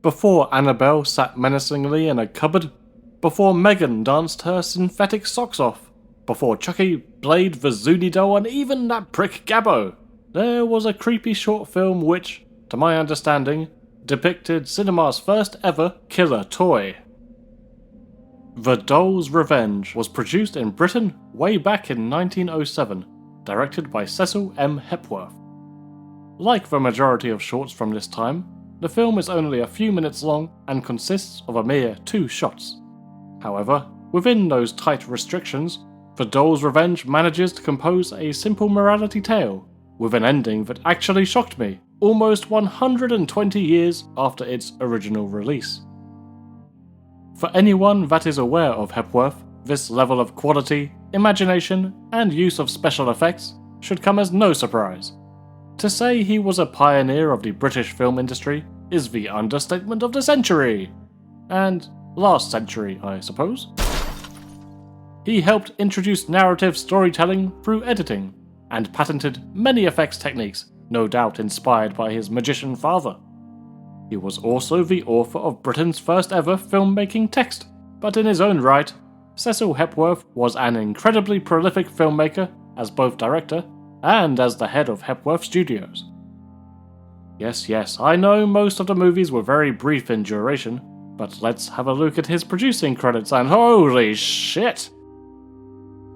before Annabelle sat menacingly in a cupboard, before Megan danced her synthetic socks off, before Chucky played the Zuni doll and even that prick Gabbo, there was a creepy short film which, to my understanding, depicted cinema's first ever killer toy. The Doll's Revenge was produced in Britain way back in 1907, directed by Cecil M. Hepworth. Like the majority of shorts from this time, the film is only a few minutes long and consists of a mere 2 shots. However, within those tight restrictions, The Doll's Revenge manages to compose a simple morality tale, with an ending that actually shocked me almost 120 years after its original release. For anyone that is aware of Hepworth, this level of quality, imagination, and use of special effects should come as no surprise. To say he was a pioneer of the British film industry is the understatement of the century. And last century, I suppose. He helped introduce narrative storytelling through editing, and patented many effects techniques, no doubt inspired by his magician father. He was also the author of Britain's first ever filmmaking text, but in his own right, Cecil Hepworth was an incredibly prolific filmmaker as both director and as the head of Hepworth Studios. Yes, I know most of the movies were very brief in duration, but let's have a look at his producing credits and holy shit!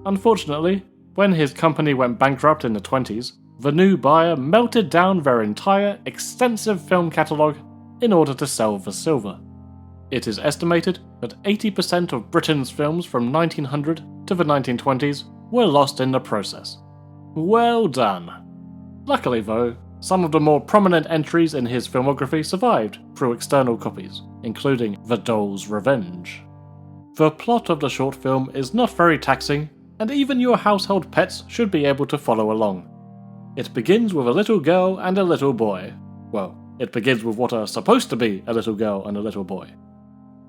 Unfortunately, when his company went bankrupt in the 20s, the new buyer melted down their entire extensive film catalogue in order to sell the silver. It is estimated that 80% of Britain's films from 1900 to the 1920s were lost in the process. Well done. Luckily though, some of the more prominent entries in his filmography survived through external copies, including The Doll's Revenge. The plot of the short film is not very taxing, and even your household pets should be able to follow along. It begins with a little girl and a little boy. Well, it begins with what are supposed to be a little girl and a little boy.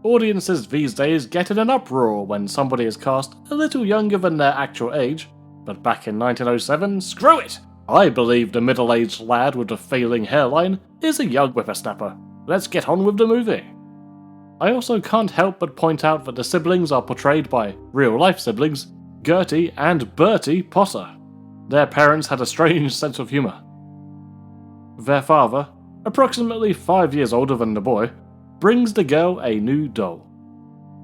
Audiences these days get in an uproar when somebody is cast a little younger than their actual age, but back in 1907, screw it! I believe the middle-aged lad with the failing hairline is a young whippersnapper. Let's get on with the movie. I also can't help but point out that the siblings are portrayed by real-life siblings, Gertie and Bertie Potter. Their parents had a strange sense of humour. Their father, approximately 5 years older than the boy, brings the girl a new doll.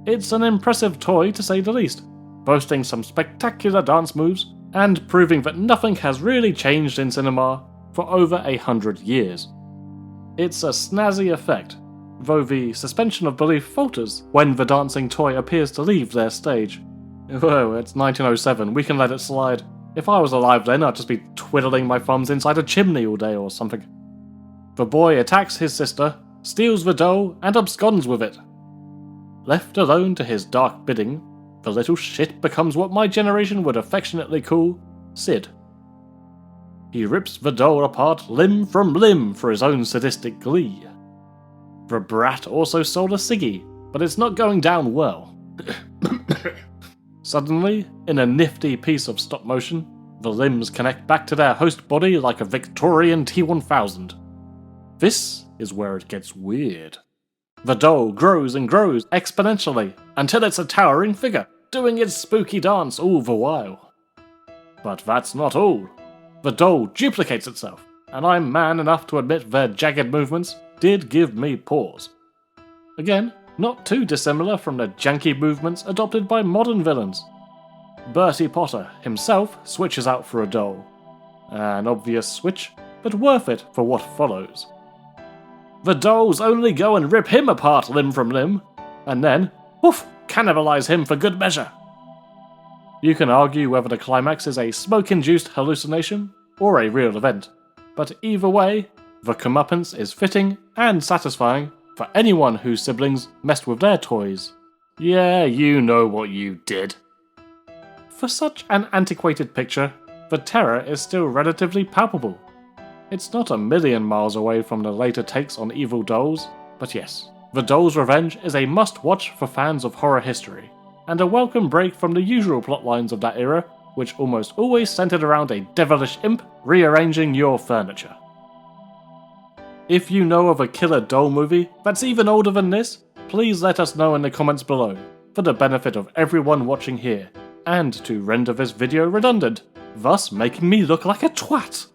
It's an impressive toy to say the least, boasting some spectacular dance moves and proving that nothing has really changed in cinema for over 100 years. It's a snazzy effect, though the suspension of belief falters when the dancing toy appears to leave their stage. Whoa, it's 1907, we can let it slide. If I was alive then, I'd just be twiddling my thumbs inside a chimney all day or something. The boy attacks his sister, steals the doll, and absconds with it. Left alone to his dark bidding, the little shit becomes what my generation would affectionately call Sid. He rips the doll apart limb from limb for his own sadistic glee. The brat also sold a ciggy, but it's not going down well. Suddenly, in a nifty piece of stop motion, the limbs connect back to their host body like a Victorian T-1000. This is where it gets weird. The doll grows and grows exponentially until it's a towering figure, doing its spooky dance all the while. But that's not all. The doll duplicates itself, and I'm man enough to admit their jagged movements did give me pause. Again, not too dissimilar from the janky movements adopted by modern villains. Bertie Potter himself switches out for a doll. An obvious switch, but worth it for what follows. The dolls only go and rip him apart limb from limb, and then, woof, cannibalize him for good measure. You can argue whether the climax is a smoke-induced hallucination or a real event, but either way, the comeuppance is fitting and satisfying for anyone whose siblings messed with their toys. Yeah, you know what you did. For such an antiquated picture, the terror is still relatively palpable. It's not a million miles away from the later takes on evil dolls, but yes, The Doll's Revenge is a must-watch for fans of horror history, and a welcome break from the usual plotlines of that era, which almost always centered around a devilish imp rearranging your furniture. If you know of a killer doll movie that's even older than this, please let us know in the comments below, for the benefit of everyone watching here, and to render this video redundant, thus making me look like a twat.